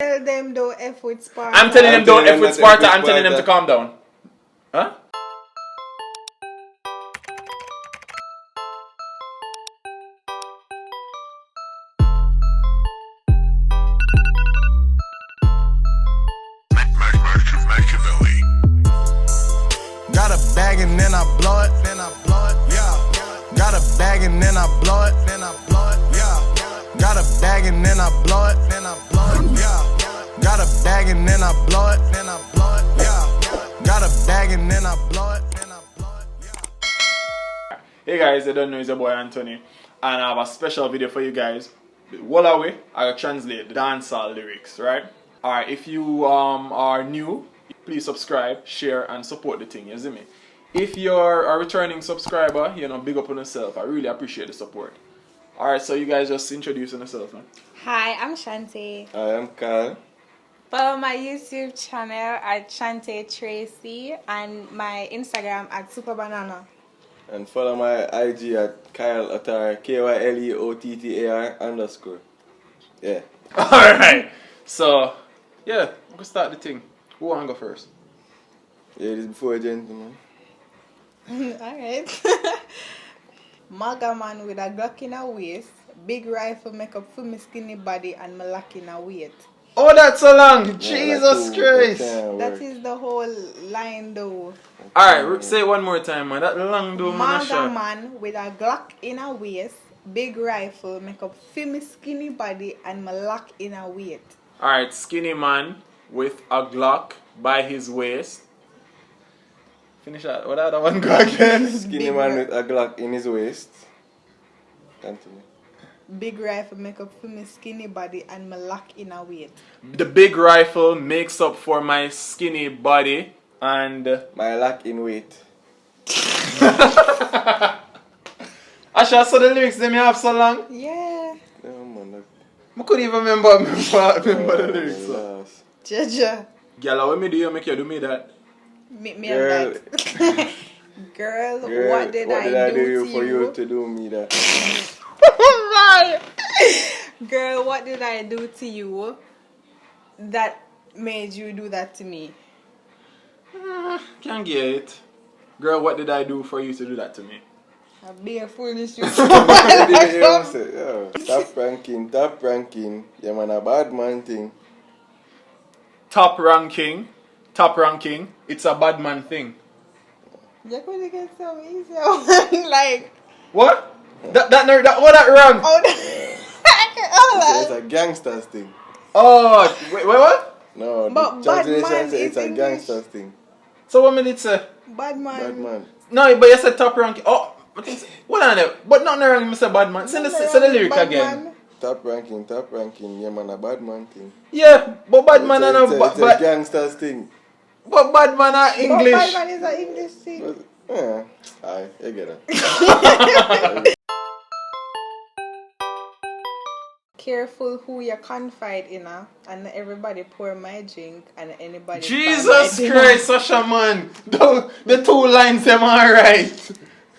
Tell them don't F with Sparta. I'm telling them don't F with Sparta. I'm telling them to calm down. Huh? Got a bag and then I blow it, yeah. Got a bag and then I blow it, yeah. Got a bag and then I blow it, yeah. Got a bag and then I blow it, yeah. Got a bag and then I blow it, yeah. Hey guys, I don't know, it's your boy Anthony, and I have a special video for you guys. While away, I translate the dancehall lyrics, right? Alright, if you are new, please subscribe, share, and support the thing, you see me? If you're a returning subscriber, you know, big up on yourself. I really appreciate the support. Alright, so you guys just introducing yourself, man. Hi, I'm Shantae. I am Carl. Follow my YouTube channel at Shantae Tracey and my Instagram at SuperBanana. And follow my IG at Kyle Ottar, KYLEOTTAR_. Yeah. Alright, so, yeah, we can start the thing. Who wanna go first? Ladies before gentlemen. Alright. Maga man with a Glock in a waist, big rifle make up for my skinny body and my lock in a weight. Oh, that's so long! Yeah, Jesus Christ! That is the whole line though. Alright, say it one more time, man. That long do man a Maga shot. man with a Glock in a waist, big rifle make up for my skinny body and my lock in a weight. Alright, skinny man with a Glock by his waist. Finish that. What other one go again? Skinny man with a Glock in his waist. Continue. Big rifle make up for my skinny body and my lock in a weight. The big rifle makes up for my skinny body and My lack in weight. Asha, so the lyrics them you have so long? Yeah. No, man, I couldn't even remember the lyrics. So. last. Jaja. Girl, what me do you make you do me that? Meet me Girl. on that. Girl, Girl, what did I do to for you? you to do me that? Girl, what did I do to you that made you do that to me? Can't get it. Girl, what did I do for you to do that to me? I'm being foolish. You Yo, stop pranking. Yeah, man, a bad man thing. Top ranking. It's a bad man thing. You could get some easier. Like, What? That wrong? oh, It's a gangster's thing. Oh, wait, what? No, But the bad translation man says is it's a English. gangster's thing. So what did it say? bad man. Bad man. No, but you said top ranking. Oh, what on it? But not wrong, Mr. Badman. Say the lyric Bad again. man. Top ranking. Yeah, man, a bad man thing. Yeah, but Badman are It's no, a gangster's thing. but Badman are But English. bad man is an English thing. But, yeah, aye, you get it. Careful who you confide in, and everybody pour my drink, and anybody. buy my Jesus dinner. Christ, Sasha man. The two lines them alright.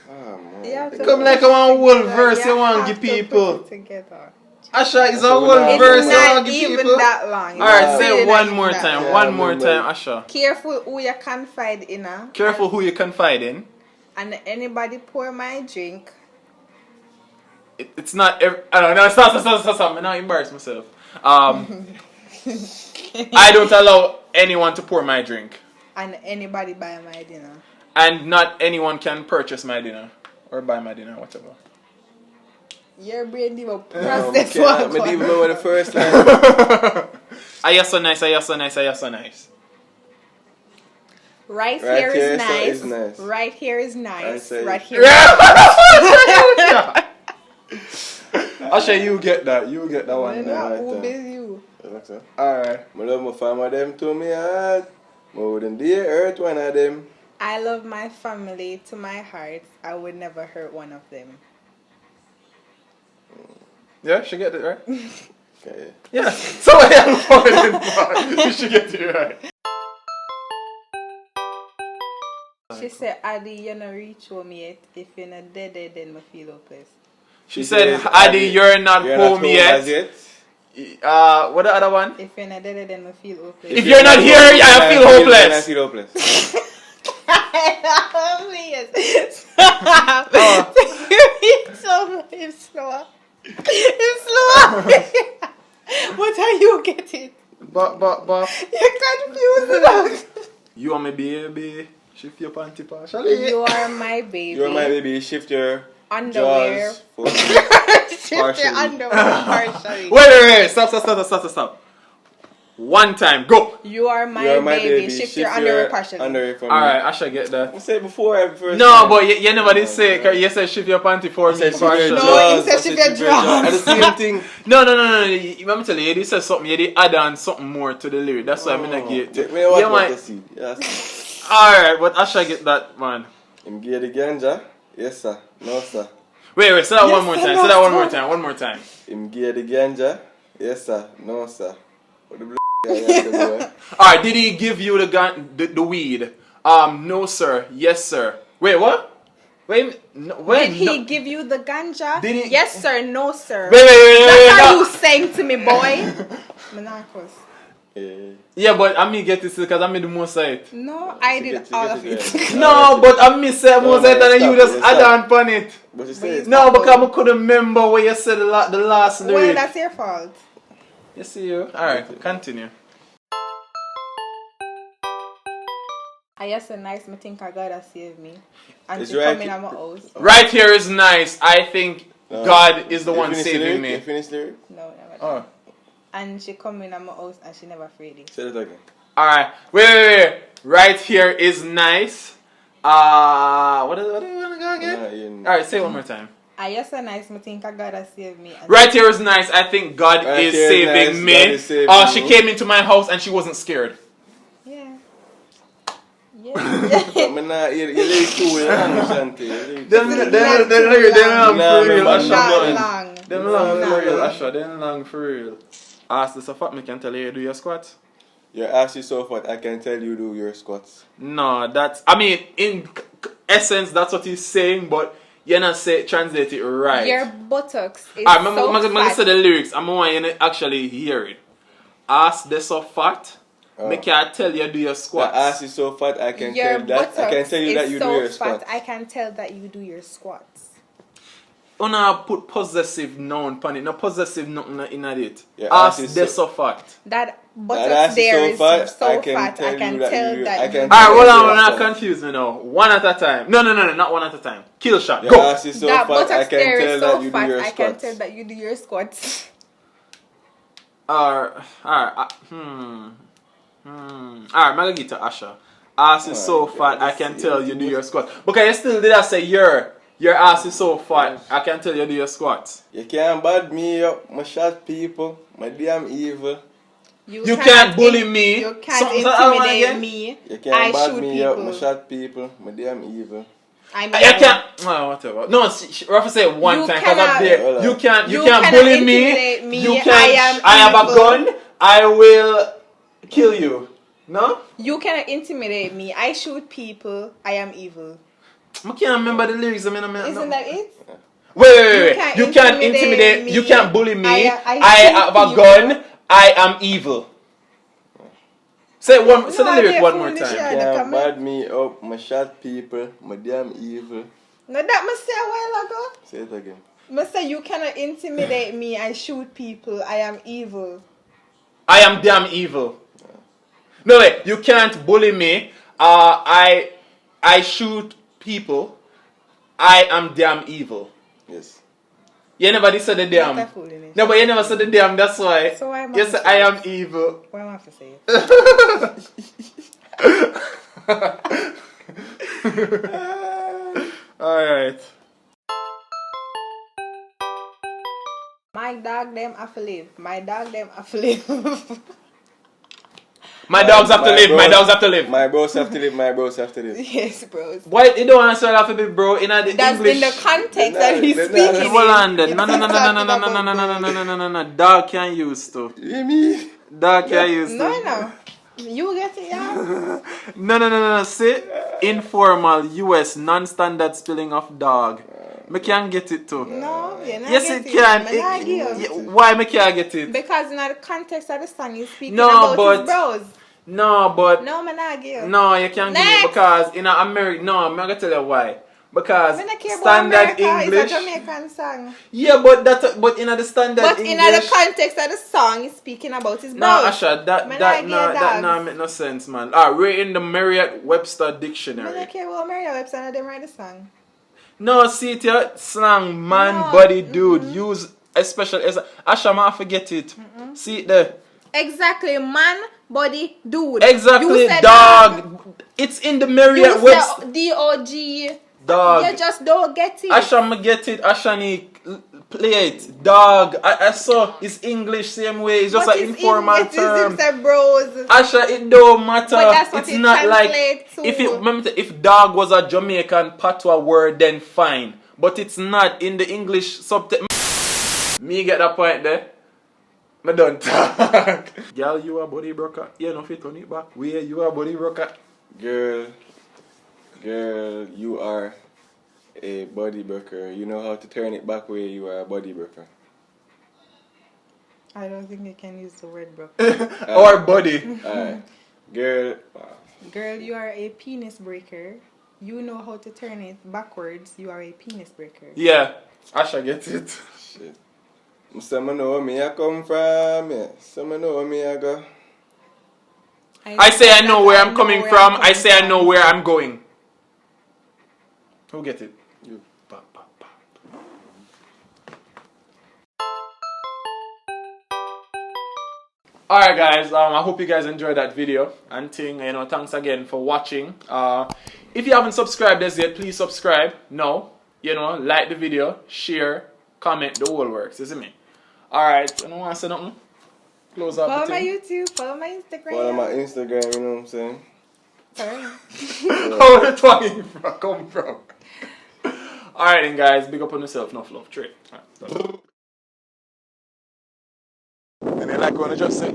Ah, man. You have to Come put like it a one whole together. verse you want have give to people. put it together. Asha is a So whole now- verse It's you not want give even people. that long. It's Alright, say really it not one even more that time. long. One more remember. time, Asha. Careful who you confide in, Careful who you confide in. and anybody pour my drink. It's not. I don't know. Stop. I'm not embarrass myself. I don't allow anyone to pour my drink, And anybody buy my dinner. and not anyone can purchase my dinner or buy my dinner, whatever. Your brain didn't process Okay, I one. didn't even remember the first line. Are you so nice? Are you so nice? Are you so nice? Right Right here here is nice. is nice. Right here is nice. say- Right here. Asha, you get that. You get that one. Now, right who there. is you? Alright. I love my family, them to me heart. More than the earth, one of them. I love my family to my heart. I would never hurt one of them. Yeah, she get it right. Okay. Yeah. So what are you following for? You should get it right. She said, Adi, you not reach home yet. If you're not dead, then I feel hopeless. She said, Adi, you're not home yet. What the other one? If you're not dead, then I feel hopeless. If you're not here, I feel Then I hopeless. feel hopeless. Please. Stop. It's so it's slower. It's slower. What are you getting? But. You're confused now. You are my baby. Shift your panty partially. You are my baby. You're my baby. Shift your Underwear. jaws for Shift your partially. underwear partially. Wait. Stop. One time, go. You are my, You're my baby. Shift your underwear partially. Underwear for me. Alright, I should get that. I said before I first. No, but you never did say, cause you said shift your panty for me. said shift your partially. No, jaws. he said I shift your jaws. jaws. And the same thing. No. Let me tell you, you did say something. You did add on something more to the lyric. That's why I'm gonna get it. Wait, what Yeah, was man. the seed? Yes. Alright, but I should get that, man. Him get the ganja? Yes, sir. No, sir. Wait, say that Yes, one more sir, time. no, Say that sir. one more time. Him get the ganja? Yes, sir. No, sir. What the guy said, boy? Alright, did he give you the weed? No, sir. Yes, sir. Wait, what? Wait, no, wait. Did he give you the ganja? Did he- Yes, sir. No, sir. Wait. That's how no. you saying to me, boy. Manacos. Eh, Yeah, but I mean get this because I made the most of it. No, I did get all of it it. right. No, but I miss it most of it and you stop, just stop. add on upon it. But you said No, because I couldn't remember what you said the last Well, lyric. that's your fault. You see you? Alright, continue. I just so nice, me think I gotta save me. And It's she right. come in at my house. Right here is nice. I think God is the one saving You me. finished the lyric? No, never. Oh. And she come in at my house and she never afraid it. Say it again. Alright. Wait. Right here is nice. What do you wanna go again? Alright, say it one more time. I just so nice, me think I gotta save me. And Right here is nice. I think God Right is here is saving nice. me. God is saving She you. came into my house and she wasn't scared. Yeah. But me not, you lyric too long, Shanti. Them Not long Nah, for real, man, Asha. Not man. long. Them long Not for real, long. Asha. Them long for real. Ask this a fuck me can tell you do your squats. Your ass is so fat, I can tell you do your squats. No, that's I mean in essence that's what he's saying, but you're not translate it right. Your buttocks is I'm so gonna fat. say the lyrics. I'm want you to actually hear it. Ass they so fat. Me can't tell you do your Your squats. ass is so fat, I can Your tell that. I can buttocks tell you that is you so do your fat, squats. I can tell that you do your squats. Una put possessive noun pan it. No possessive nothing in it. Your Ass ass is they so- so fat. That That buttocks ass there is is so fat, so I can fat, tell I can you that tell you- that I you can do Alright, tell hold you on, your not squats. confuse me now. One at a time. No, not one at a time. Kill shot. Your Go. ass is so that fat, I buttocks can there tell is that so you do fat, your I can squats. tell that you do your squats. Alright. Alright, I'm gonna get to Asha. Ass is so fat, I can tell you do your squats. Because you still did I say your ass is so fat, I can tell you do your squats. You can't bad me up, my shot people, my damn evil. You cannot can't bully me. You can't Something other one intimidate again? me. You can't I bad shoot me people. up, my shot people, my damn evil. I'm I evil. can't. Oh, whatever. No, Rafa say it one You time because I'm cannot- there. You can't cannot bully me. intimidate me. You can't. I am have a evil. gun. I will kill you. No? You cannot intimidate me. I shoot people. I am evil. I can't remember the lyrics. I mean, Isn't that it? Wait. You You can't can't intimidate intimidate. me. You can't bully me. I have shoot a gun. I am evil. Say one. Say the No, lyric they're one more foolish, time. yeah. You the can't comment. bad me up, my shot people, my damn evil. No, that must say a while ago. Say it again. Must say you cannot intimidate me. I shoot people. I am evil. I am damn evil. No wait, you can't bully me. I shoot people. I am damn evil. Yes. You never did say the damn. Not a foolishness. No, but you never said the damn. That's why. So why am I you say I am evil. What am I have to say? It? All right. My dog them have to live. My dog them have to live. My dogs have to live. My dogs have to live. My bros have to live, my bros have to live. Yes, bros. Why you don't answer that for me, bro? In the That's English. in the context They're that he's not- they're not- speaking. Hold on in. then. No. It's Dog can use to. You me? Dog can use to. No. You get it, yeah? No. See, informal U.S. non-standard spelling of dog. Me can get it too. No, you're not Yes, get it can. Me not give. Why me can't get it? Because in the context of the song, he's speaking No, about but his bros. no, but No, me not give. no, you can't give me Next. because in America. No, I'm gonna tell you why. Because Me not care about standard America. English. It's a Jamaican song. Yeah, but in the standard But English. in the context of the song, he's speaking about his bros. No, Asha, that Me that not give that dogs. make no sense, man. Ah, we're in the Merriam-Webster Me dictionary. not care about Merriam-Webster and them write the song. No, see it here, slang, man, No, body, dude, use especially as Asha, man, forget it. See it there. Exactly, man, body, dude. Exactly, You said dog. It's in the You Merriam-Webster. said D-O-G. Dog. You just don't get it. Asha, me get it. Asha, ni play it. Dog. I saw it's English same way. It's just But an it's informal it's term. It's a bros. Asha, it don't matter. But that's what it's it not like translates to. if dog was a Jamaican patois word, then fine. But it's not in the English subtext. Me get that point there. Me don't talk. Girl, you a body broker. You know fit on it back. Where you a body broker? Girl, you are a body breaker. You know how to turn it back where you are a body breaker. I don't think you can use the word bro. Or body. Alright. Girl, Girl, you are a penis breaker. You know how to turn it backwards. You are a penis breaker. Yeah, Asha get it. shit. Some know where me I come from, yeah. Some know where me I go. I say I know where I'm coming from. I say I know where I'm going. Who get it? You. Ba, ba, ba. Alright guys, I hope you guys enjoyed that video and thanks again for watching. If you haven't subscribed as yet, please subscribe. No, like the video, share, comment, the whole works, isn't it? Alright, you don't want to say nothing? Close up. Follow the my thing. YouTube, follow my Instagram. Follow my Instagram, you know what I'm saying? How the twine come from? Alright then guys, big up on yourself, enough love, trade. And then like what I just said,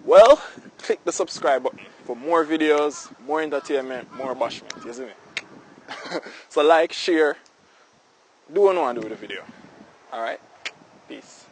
well, click the subscribe button for more videos, more entertainment, more bashment, you see me? So like, share, do what you want to do with the video. Alright? Peace.